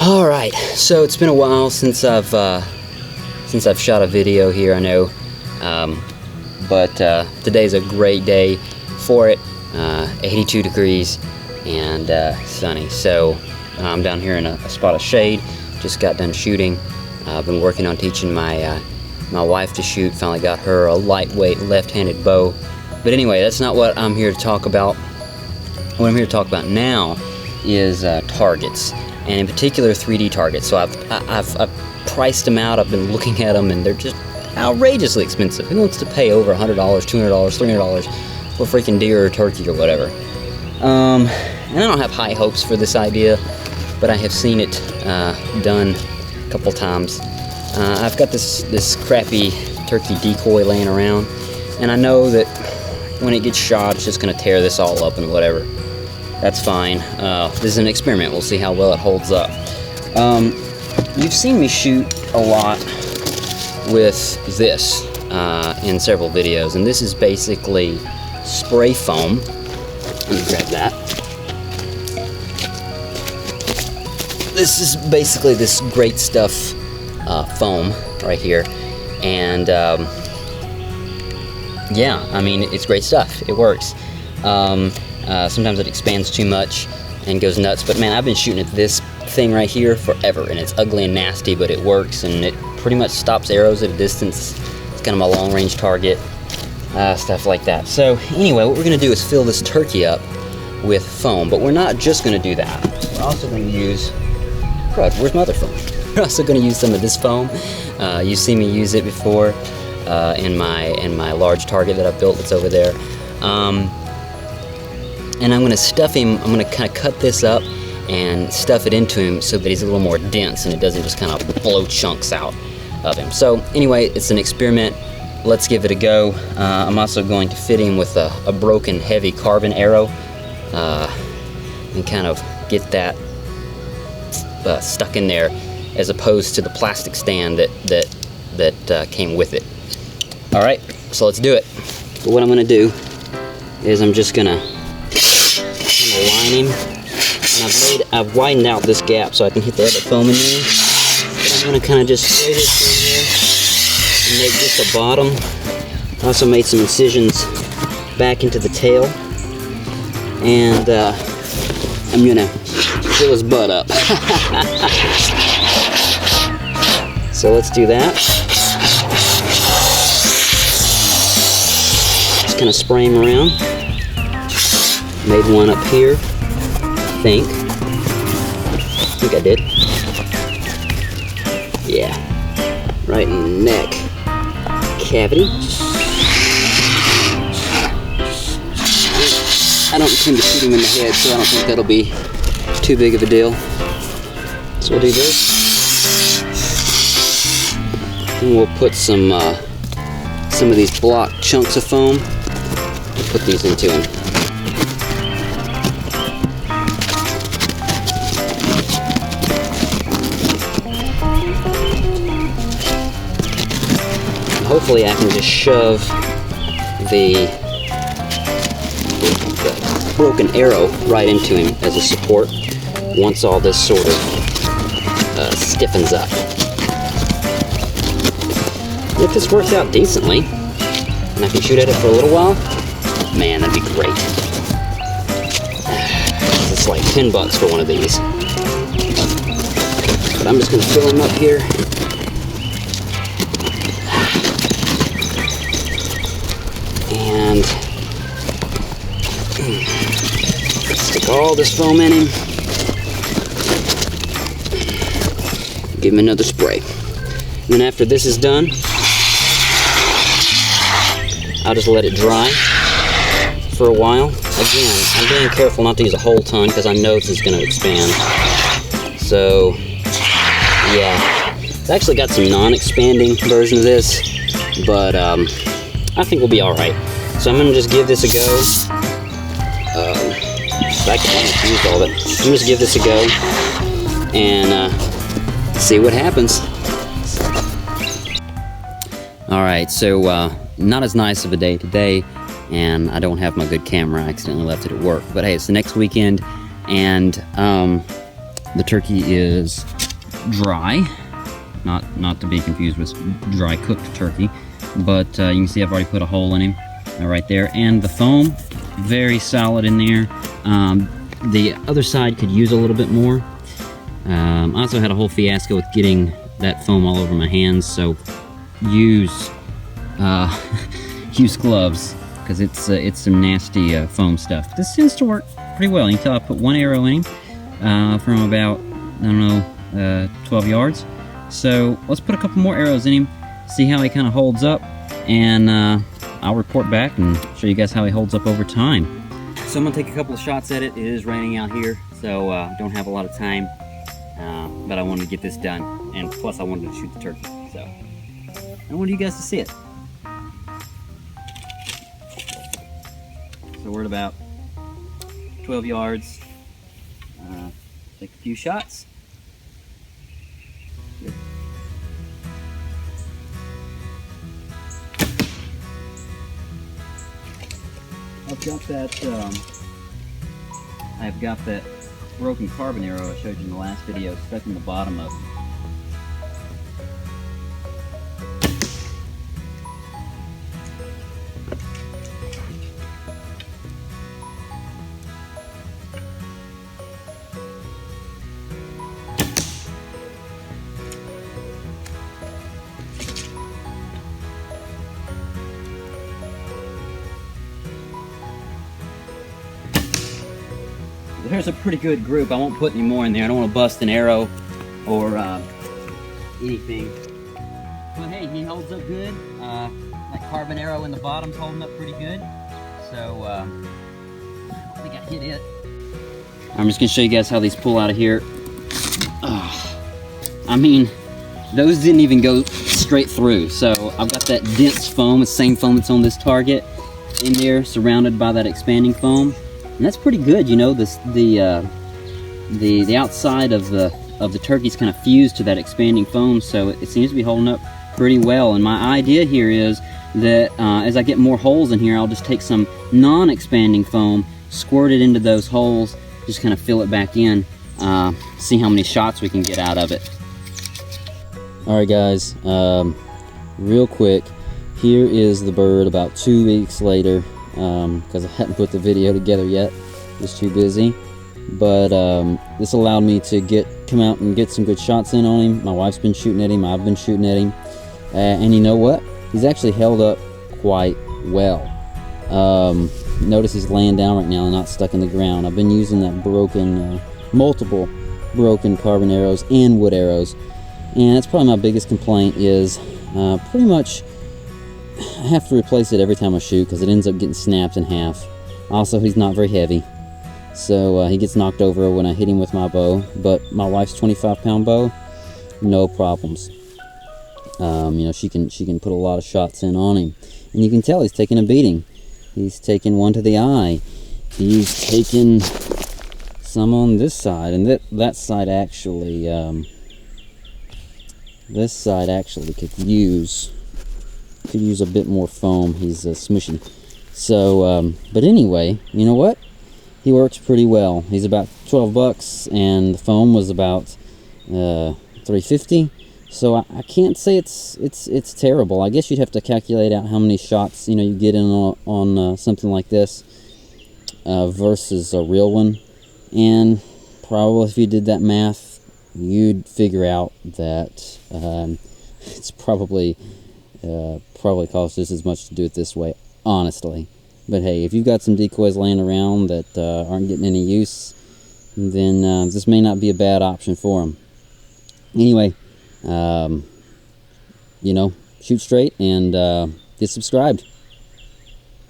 All right, so it's been a while since I've shot a video here, I know, but today's a great day for it. 82 degrees and sunny. So I'm down here in a spot of shade. Just got done shooting. I've been working on teaching my wife to shoot. Finally got her a lightweight left-handed bow. But anyway, that's not what I'm here to talk about. What I'm here to talk about now is targets, and in particular 3D targets. So I've priced them out. I've been looking at them, and they're just outrageously expensive. Who wants to pay over $100, $200, $300 for freaking deer or turkey or whatever? And I don't have high hopes for this idea, but I have seen it done a couple times. I've got this crappy turkey decoy laying around, and I know that when it gets shot, it's just going to tear this all up and whatever. That's fine. This is an experiment. We'll see how well it holds up. You've seen me shoot a lot with this in several videos, and this is basically spray foam. Let me grab that. This is basically this great stuff foam right here, and yeah, I mean, it's great stuff. It works. Sometimes it expands too much and goes nuts, but man, I've been shooting at this thing right here forever, and it's ugly and nasty, but it works, and it pretty much stops arrows at a distance. It's kind of my long-range target, stuff like that. So anyway, what we're going to do is fill this turkey up with foam, but we're not just going to do that. We're also going to use, crud, where's my other foam? We're also going to use some of this foam. You've seen me use it before in my large target that I built that's over there. And I'm going to stuff him. I'm going to kind of cut this up and stuff it into him so that he's a little more dense and it doesn't just kind of blow chunks out of him. So anyway, it's an experiment. Let's give it a go. I'm also going to fit him with a broken heavy carbon arrow and kind of get that stuck in there, as opposed to the plastic stand that came with it. All right, so let's do it. But what I'm going to do is I'm just going to line him, and I've widened out this gap so I can hit the other foam in there. But I'm going to kind of just spray this in here and make just a bottom. I also made some incisions back into the tail, and I'm going to fill his butt up. So let's do that. Just kind of spray him around. Made one up here, I think I did. Yeah, right in the neck cavity. I don't intend to shoot him in the head, so I don't think that'll be too big of a deal. So we'll do this, and we'll put some of these block chunks of foam. We'll put these into him. Hopefully I can just shove the broken arrow right into him as a support once all this sort of stiffens up. If this works out decently, and I can shoot at it for a little while, man, that'd be great. It's like $10 for one of these. But I'm just going to fill them up here. And stick all this foam in him. Give him another spray. And then after this is done, I'll just let it dry for a while. Again, I'm being careful not to use a whole ton because I know this is going to expand. So, yeah. I've actually got some non-expanding version of this, but I think we'll be alright. So I'm going to just give this a go. Back to one, I used all of it. I'm going to just give this a go and see what happens. Alright, so not as nice of a day today, and I don't have my good camera. I accidentally left it at work. But hey, it's the next weekend, and The turkey is dry, not to be confused with dry cooked turkey, but you can see I've already put a hole in him right there, and the foam, very solid in there. The other side could use a little bit more. I also had a whole fiasco with getting that foam all over my hands, so use use gloves, because it's some nasty foam stuff. This seems to work pretty well. You can tell I put one arrow in him from about, I don't know, 12 yards. So let's put a couple more arrows in him, see how he kind of holds up, and I'll report back and show you guys how he holds up over time. So I'm gonna take a couple of shots at it. It is raining out here, so don't have a lot of time, but I wanted to get this done, and plus I wanted to shoot the turkey, so I wanted you guys to see it. So we're at about 12 yards. Take a few shots. Good. I've got that broken carbon arrow I showed you in the last video stuck in the bottom of it. There's a pretty good group. I won't put any more in there. I don't want to bust an arrow or anything. But hey, he holds up good. That carbon arrow in the bottom's holding up pretty good. So I don't think I hit it. I'm just gonna show you guys how these pull out of here. I mean, those didn't even go straight through. So I've got that dense foam, the same foam that's on this target, in there, surrounded by that expanding foam. And that's pretty good, you know. The outside of the turkey's kind of fused to that expanding foam, so it seems to be holding up pretty well. And my idea here is that as I get more holes in here, I'll just take some non-expanding foam, squirt it into those holes, just kind of fill it back in, see how many shots we can get out of it. All right, guys, real quick, here is the bird about 2 weeks later. Because I hadn't put the video together yet, was too busy, but this allowed me to come out and get some good shots in on him. My wife's been shooting at him, I've been shooting at him, and you know what, he's actually held up quite well. Notice he's laying down right now and not stuck in the ground. I've been using that multiple broken carbon arrows and wood arrows, and that's probably my biggest complaint is pretty much I have to replace it every time I shoot because it ends up getting snapped in half. Also, he's not very heavy, so he gets knocked over when I hit him with my bow, but my wife's 25-pound bow, no problems. You know, she can put a lot of shots in on him, and you can tell he's taking a beating. He's taking one to the eye. He's taking some on this side, and that side actually could use a bit more foam. He's smushy. So, but anyway, you know what? He works pretty well. He's about 12 bucks, and the foam was about $3.50. So I can't say it's terrible. I guess you'd have to calculate out how many shots you get in on something like this versus a real one, and probably if you did that math, you'd figure out that it's probably costs just as much to do it this way, honestly. But hey, if you've got some decoys laying around that aren't getting any use, then this may not be a bad option for them. Anyway, shoot straight and get subscribed.